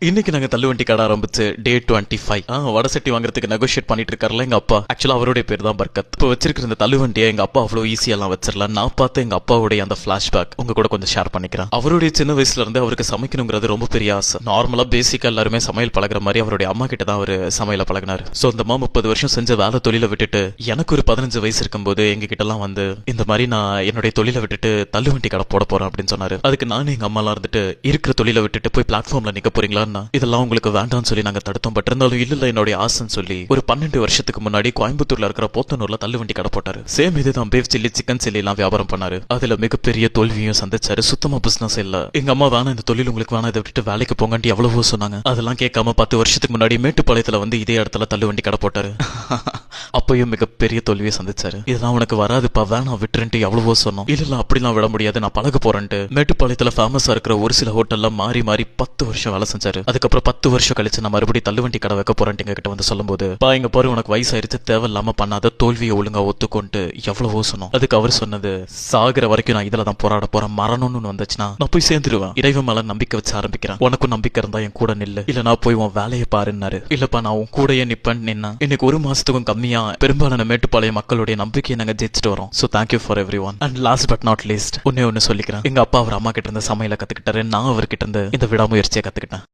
இன்னைக்கு நாங்க தள்ளுவண்டி கடை ஆரம்பிச்சு டே 25. வடசட்டி வாங்குறதுக்கு நெகோஷியேட் பண்ணிட்டு இருக்காருல எங்க அப்பா. ஆக்சுவலா அவருடைய பேர் தான் பர்கத். இப்போ வச்சிருக்கிற இந்த தள்ளுவண்டியை எங்க அப்பா அவ்வளவு ஈஸியெல்லாம் வச்சிடல. நான் பார்த்து எங்க அப்பாவுடைய அந்த பிளாஷ்பேக் உங்க கூட கொஞ்சம் ஷேர் பண்ணிக்கிறேன். அவருடைய சின்ன வயசுல இருந்து அவருக்கு சமைக்கணுங்கிறது ரொம்ப பெரிய ஆசை. நார்மலா பேசிக்கா எல்லாருமே சமையல் பழகுற மாதிரி அவருடைய அம்மா கிட்ட தான் அவரு சமையல பழகினாரு. சோ அந்த அம்மா 30 வருஷம் செஞ்ச வேலை தொழில விட்டுட்டு எனக்கு ஒரு 15 வயசு இருக்கும்போது எங்க கிட்ட எல்லாம் வந்து இந்த மாதிரி நான் என்னுடைய தொழிலை விட்டுட்டு தள்ளுவண்டி கடை போட போறேன் அப்படின்னு சொன்னாரு. அதுக்கு நானும் எங்க அம்மா எல்லாம் இருந்துட்டு இருக்கிற தொழிலை விட்டுட்டு போய் பிளாட்ஃபார்ம்ல நிக்க போறீங்களா, இதெல்லாம் உங்களுக்கு வேண்டாம்னு சொல்லி நாங்க தடுத்தோம். பட் இருந்தாலும் இல்ல என்னுடைய ஆசைன்னு சொல்லி ஒரு 12 வருஷத்துக்கு முன்னாடி கோயம்புத்தூர்ல இருக்கிற போத்தனூர்ல தள்ளுவண்டி கடை போட்டாரு. சேம் இதுதான் பீஃப் சில்லி சிக்கன் சில்லி எல்லாம் வியாபாரம் பண்ணாரு. அதுல மிகப்பெரிய தோல்வியும் சந்திச்சாரு. சுத்தமா பிசினஸ் இல்ல. எங்க அம்மா வேணா இந்த தொழில் உங்களுக்கு வேணா இதை விட்டுட்டு வேலைக்கு போங்கன்னு எவ்வளவோ சொன்னாங்க. அதெல்லாம் கேட்காம 10 வருஷத்துக்கு முன்னாடி மேட்டுப்பாளையத்துல வந்து இதே இடத்துல தள்ளுவண்டி கடை போட்டாரு. அப்பயும் மிகப்பெரிய தோல்வியை சந்திச்சாரு. இதெல்லாம் உனக்கு வராதுப்பா வேணா விட்டுருன்ட்டு எவ்வளவோ சொன்னோம். இல்ல அப்படிலாம் விட முடியாது, நான் பழக போறேன்ட்டு மேட்டுப்பாளையத்துல ஃபேமஸா இருக்கிற ஒரு சில ஹோட்டல்ல மாறி மாறி 10 வருஷம் வேலை செஞ்சாரு. அதுக்கப்புறம் 10 வருஷம் கழிச்சு நான் மறுபடியும் தள்ளுவண்டி கடை வைக்க போறேன்ட்டு எங்க கிட்ட வந்து சொல்லும் போது இங்க பாரு உனக்கு வயசாயிருச்சு, தேவையில்லாம பண்ணாத, தோல்வியை ஒழுங்கா ஒத்துக்கொண்டு எவ்வளவோ சொன்னோம். அதுக்கு அவர் சொன்னது, சாகுற வரைக்கும் நான் இதுல தான் போராட போறேன், மரணம்னு வந்துச்சுன்னா நான் போய் சேர்ந்துருவேன். இறைவன் மேல நம்பிக்கை வச்சு ஆரம்பிக்கிறேன், உனக்கும் நம்பிக்கை இருந்தா என் கூட நில்லு, இல்ல நான் போய் உன் வேலையை பாருன்னாரு. இல்லப்பா நான் உன் கூடயே நிப்பேன் நின்னா இன்னைக்கு 1 மாசத்துக்கும் கம்மியா பெரும்பாலான மேட்டுப்பாளைய மக்களுடைய நம்பிக்கையை நாங்க ஜெயிச்சுட்டு வரோம். So thank you for everyone. And last but not least ஒன்னே ஒன்னு சொல்லிக்கிறேன். எங்க அப்பா அவர் அம்மா கிட்ட இருந்து சமையல கத்துக்கிட்டாரு, நான் அவர்கிட்ட இருந்து இந்த விடாமுயற்சியை கத்துக்கிட்டேன்.